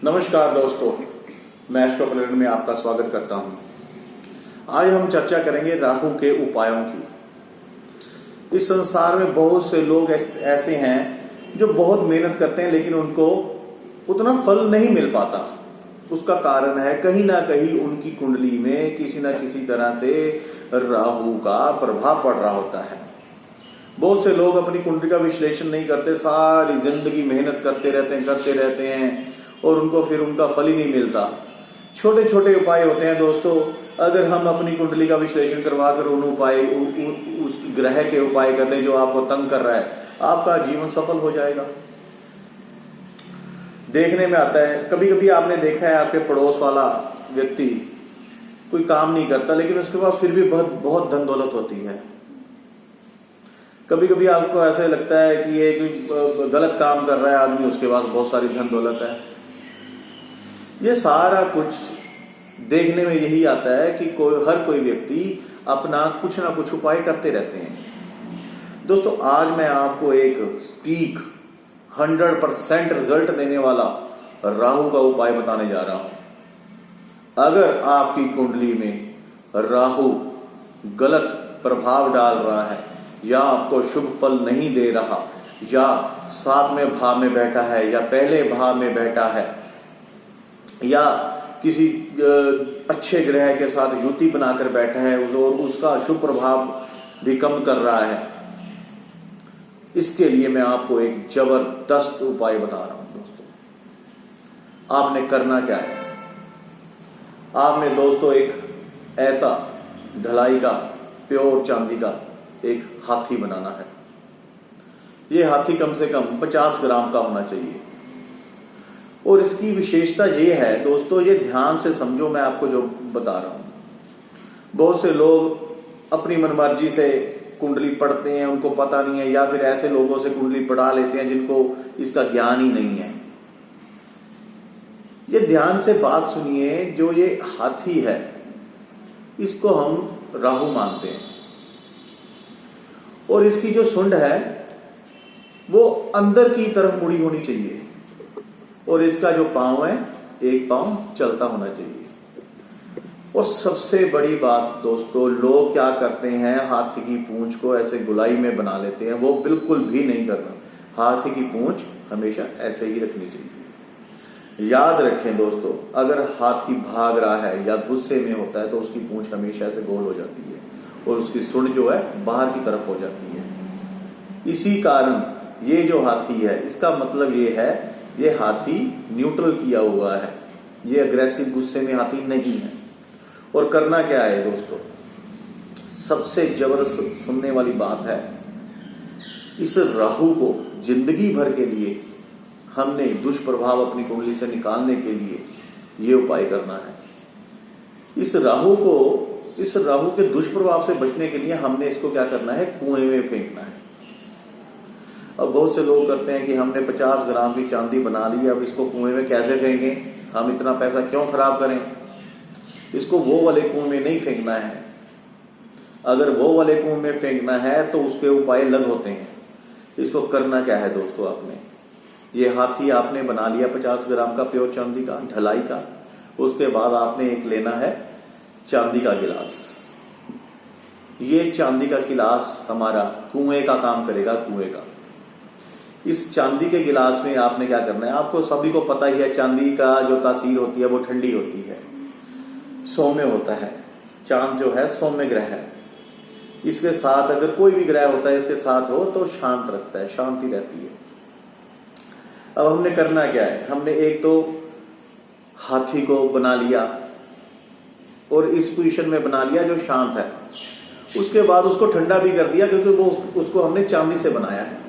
नमस्कार दोस्तों, मैं एस्ट्रोप्लेनेट में आपका स्वागत करता हूं। आज हम चर्चा करेंगे राहु के उपायों की। इस संसार में बहुत से लोग ऐसे हैं जो बहुत मेहनत करते हैं लेकिन उनको उतना फल नहीं मिल पाता। उसका कारण है कहीं ना कहीं उनकी कुंडली में किसी न किसी तरह से राहु का प्रभाव पड़ रहा होता है। बहुत से लोग अपनी कुंडली का विश्लेषण नहीं करते, सारी जिंदगी मेहनत करते रहते हैं और उनको फिर उनका फल ही नहीं मिलता। छोटे छोटे उपाय होते हैं दोस्तों, अगर हम अपनी कुंडली का विश्लेषण करवा कर उन उपाय उस ग्रह के उपाय कर लें जो आपको तंग कर रहा है, आपका जीवन सफल हो जाएगा। देखने में आता है, कभी कभी आपने देखा है आपके पड़ोस वाला व्यक्ति कोई काम नहीं करता लेकिन उसके पास फिर भी बहुत धन दौलत होती है। कभी कभी आपको ऐसे लगता है कि ये कोई गलत काम कर रहा है आदमी, उसके पास बहुत सारी धन दौलत है। ये सारा कुछ देखने में यही आता है कि हर कोई व्यक्ति अपना कुछ ना कुछ उपाय करते रहते हैं। दोस्तों, आज मैं आपको एक स्टीक 100% रिजल्ट देने वाला राहु का उपाय बताने जा रहा हूं। अगर आपकी कुंडली में राहु गलत प्रभाव डाल रहा है या आपको शुभ फल नहीं दे रहा, या 7वें भाव में बैठा है या पहले भाव में बैठा है, या किसी अच्छे ग्रह के साथ युति बनाकर बैठा है और उसका शुभ प्रभाव भी कम कर रहा है, इसके लिए मैं आपको एक जबरदस्त उपाय बता रहा हूं। दोस्तों, आपने करना क्या है? आपने दोस्तों एक ऐसा ढलाई का प्योर चांदी का एक हाथी बनाना है। यह हाथी कम से कम 50 ग्राम का होना चाहिए। और इसकी विशेषता ये है दोस्तों, ये ध्यान से समझो मैं आपको जो बता रहा हूं। बहुत से लोग अपनी मनमर्जी से कुंडली पढ़ते हैं, उनको पता नहीं है, या फिर ऐसे लोगों से कुंडली पढ़ा लेते हैं जिनको इसका ज्ञान ही नहीं है। ये ध्यान से बात सुनिए, जो ये हाथी है इसको हम राहु मानते हैं और इसकी जो सुंड है वो अंदर की तरफ मुड़ी होनी चाहिए और इसका जो पांव है एक पांव चलता होना चाहिए। और सबसे बड़ी बात दोस्तों, लोग क्या करते हैं, हाथी की पूंछ को ऐसे गुलाई में बना लेते हैं। वो बिल्कुल भी नहीं करना। हाथी की पूंछ हमेशा ऐसे ही रखनी चाहिए। याद रखें दोस्तों, अगर हाथी भाग रहा है या गुस्से में होता है तो उसकी पूंछ हमेशा ऐसे गोल हो जाती है और उसकी सुंड जो है बाहर की तरफ हो जाती है। इसी कारण ये जो हाथी है, इसका मतलब ये है ये हाथी न्यूट्रल किया हुआ है, ये अग्रेसिव गुस्से में हाथी नहीं है। और करना क्या है दोस्तों, सबसे जबरदस्त सुनने वाली बात है, इस राहु को जिंदगी भर के लिए हमने दुष्प्रभाव अपनी कुंडली से निकालने के लिए ये उपाय करना है। इस राहु के दुष्प्रभाव से बचने के लिए हमने इसको क्या करना है, कुएं में फेंकना है। अब बहुत से लोग करते हैं कि हमने 50 ग्राम की चांदी बना ली, अब इसको कुएं में कैसे फेंकें, हम इतना पैसा क्यों खराब करें। इसको वो वाले कुएं में नहीं फेंकना है। अगर वो वाले कुएं में फेंकना है तो उसके उपाय अलग होते हैं। इसको करना क्या है दोस्तों, आपने ये हाथी आपने बना लिया 50 ग्राम का प्योर चांदी का ढलाई का। उसके बाद आपने एक लेना है चांदी का गिलास। ये चांदी का गिलास हमारा कुएं का काम करेगा, कुएं का। इस चांदी के गिलास में आपने क्या करना है, आपको सभी को पता ही है चांदी का जो तासीर होती है वो ठंडी होती है, सौम्य होता है। चांद जो है सौम्य ग्रह है। इसके साथ अगर कोई भी ग्रह होता है इसके साथ हो तो शांत रखता है, शांति रहती है। अब हमने करना क्या है, हमने एक तो हाथी को बना लिया और इस पोजीशन में बना लिया जो शांत है। उसके बाद उसको ठंडा भी कर दिया क्योंकि वो उसको हमने चांदी से बनाया है।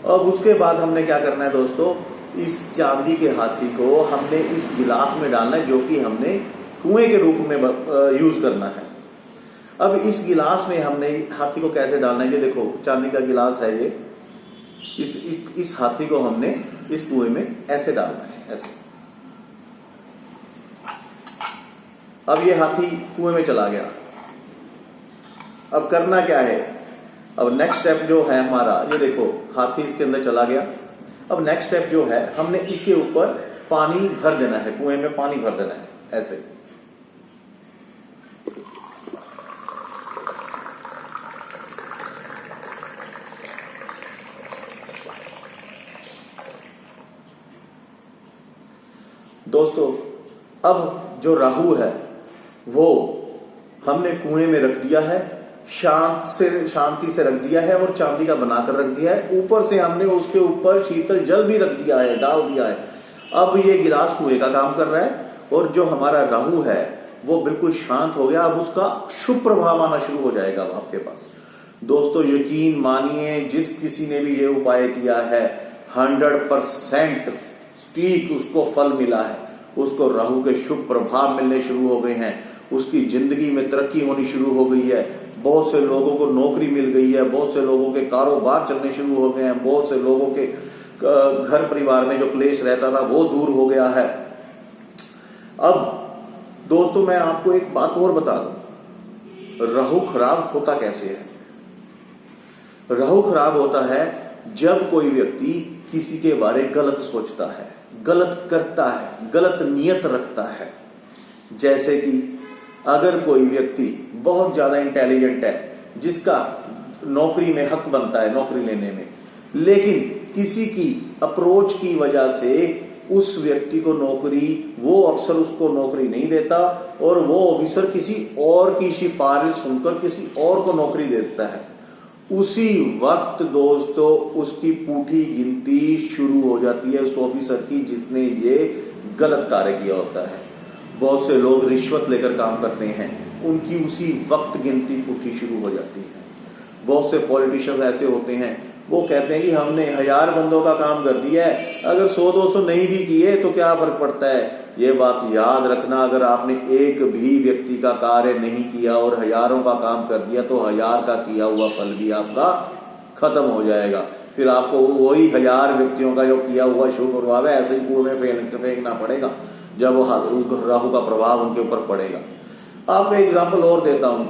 अब उसके बाद हमने क्या करना है दोस्तों, इस चांदी के हाथी को हमने इस गिलास में डालना है जो कि हमने कुएं के रूप में यूज करना है। अब इस गिलास में हमने हाथी को कैसे डालना है, ये देखो चांदी का गिलास है ये। इस हाथी को हमने इस कुएं में ऐसे डालना है, ऐसे। अब ये हाथी कुएं में चला गया। अब करना क्या है, अब नेक्स्ट स्टेप जो है हमारा, ये देखो हाथी इसके अंदर चला गया। अब नेक्स्ट स्टेप जो है, हमने इसके ऊपर पानी भर देना है, कुएं में पानी भर देना है ऐसे। दोस्तों अब जो राहु है वो हमने कुएं में रख दिया है, शांति से रख दिया है और चांदी का बनाकर रख दिया है। ऊपर से हमने उसके ऊपर शीतल जल भी रख दिया है, डाल दिया है। अब ये गिलास कुएं का काम कर रहा है और जो हमारा राहु है वो बिल्कुल शांत हो गया। अब उसका शुभ प्रभाव आना शुरू हो जाएगा आपके पास। दोस्तों यकीन मानिए, जिस किसी ने भी ये उपाय किया है 100% ठीक उसको फल मिला है। उसको राहु के शुभ प्रभाव मिलने शुरू हो गए हैं, उसकी जिंदगी में तरक्की होनी शुरू हो गई है, बहुत से लोगों को नौकरी मिल गई है, बहुत से लोगों के कारोबार चलने शुरू हो गए हैं, बहुत से लोगों के घर परिवार में जो क्लेश रहता था वो दूर हो गया है। अब दोस्तों मैं आपको एक बात और बता दूं, राहु खराब होता कैसे है। राहु खराब होता है जब कोई व्यक्ति किसी के बारे गलत सोचता है, गलत करता है, गलत नियत रखता है। जैसे कि अगर कोई व्यक्ति बहुत ज्यादा इंटेलिजेंट है, जिसका नौकरी में हक बनता है नौकरी लेने में, लेकिन किसी की अप्रोच की वजह से उस व्यक्ति को वो अफसर उसको नौकरी नहीं देता और वो ऑफिसर किसी और की सिफारिश सुनकर किसी और को नौकरी दे देता है, उसी वक्त दोस्तों उसकी पूठी गिनती शुरू हो जाती है उस ऑफिसर की जिसने ये गलत कार्य किया होता है। बहुत से लोग रिश्वत लेकर काम करते हैं, उनकी उसी वक्त गिनती पूठी शुरू हो जाती है। बहुत से पॉलिटिशियंस ऐसे होते हैं, वो कहते हैं कि हमने 1000 बंदों का काम कर दिया है, अगर 100-200 नहीं भी किए तो क्या फर्क पड़ता है। ये बात याद रखना, अगर आपने एक भी व्यक्ति का कार्य नहीं किया और हजारों का काम कर दिया तो 1000 का किया हुआ फल भी आपका खत्म हो जाएगा। फिर आपको वही 1000 व्यक्तियों का जो किया हुआ शुभ प्रभाव है ऐसे ही कुएं में फेंकना पड़ेगा जब राहु का प्रभाव उनके ऊपर पड़ेगा। आपको एग्जाम्पल और देता हूं,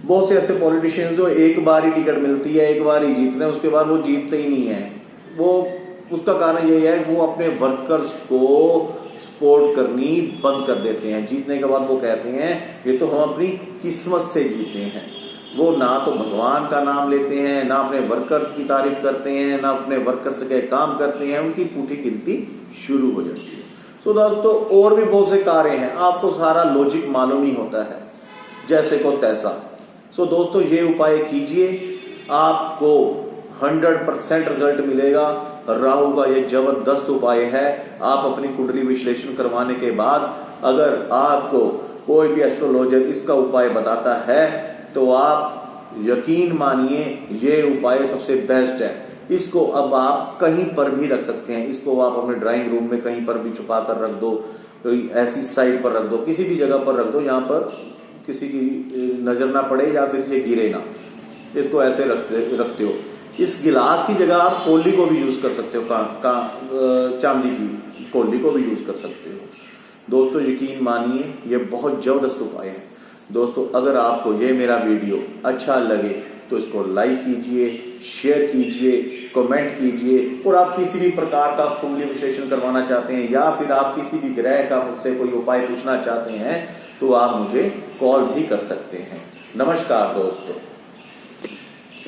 बहुत से ऐसे पॉलिटिशियंस जो एक बार ही टिकट मिलती है, एक बार ही जीतते हैं, उसके बाद वो जीतते ही नहीं है। वो उसका कारण यही है वो अपने वर्कर्स को सपोर्ट करनी बंद कर देते हैं। जीतने के बाद वो कहते हैं ये तो हम अपनी किस्मत से जीते हैं। वो ना तो भगवान का नाम लेते हैं, ना अपने वर्कर्स की तारीफ करते हैं, ना अपने वर्कर्स के काम करते हैं, उनकी पूठी गिनती शुरू हो जाती है। तो दोस्तों और भी बहुत से कार्य हैं, आपको सारा लॉजिक मालूम ही होता है, जैसे को तैसा। सो दोस्तों ये उपाय कीजिए, आपको 100% रिजल्ट मिलेगा। राहु का ये जबरदस्त उपाय है। आप अपनी कुंडली विश्लेषण करवाने के बाद अगर आपको कोई भी एस्ट्रोलॉजर इसका उपाय बताता है तो आप यकीन मानिए ये उपाय सबसे बेस्ट है। इसको अब आप कहीं पर भी रख सकते हैं, इसको आप अपने ड्राइंग रूम में कहीं पर भी छुपा कर रख दो, कोई ऐसी साइड पर रख दो, किसी भी जगह पर रख दो जहां पर किसी की नजर ना पड़े या फिर ये गिरे ना। इसको ऐसे रखते हो। इस गिलास की जगह आप कोली को भी यूज कर सकते हो, चांदी की कोली को भी यूज कर सकते हो। दोस्तों यकीन मानिए ये बहुत जबरदस्त उपाय है। दोस्तों अगर आपको ये मेरा वीडियो अच्छा लगे तो इसको लाइक कीजिए, शेयर कीजिए, कमेंट कीजिए। और आप किसी भी प्रकार का कुंडली विश्लेषण करवाना चाहते हैं या फिर आप किसी भी ग्रह का मुझसे कोई उपाय पूछना चाहते हैं तो आप मुझे कॉल भी कर सकते हैं। नमस्कार दोस्तों।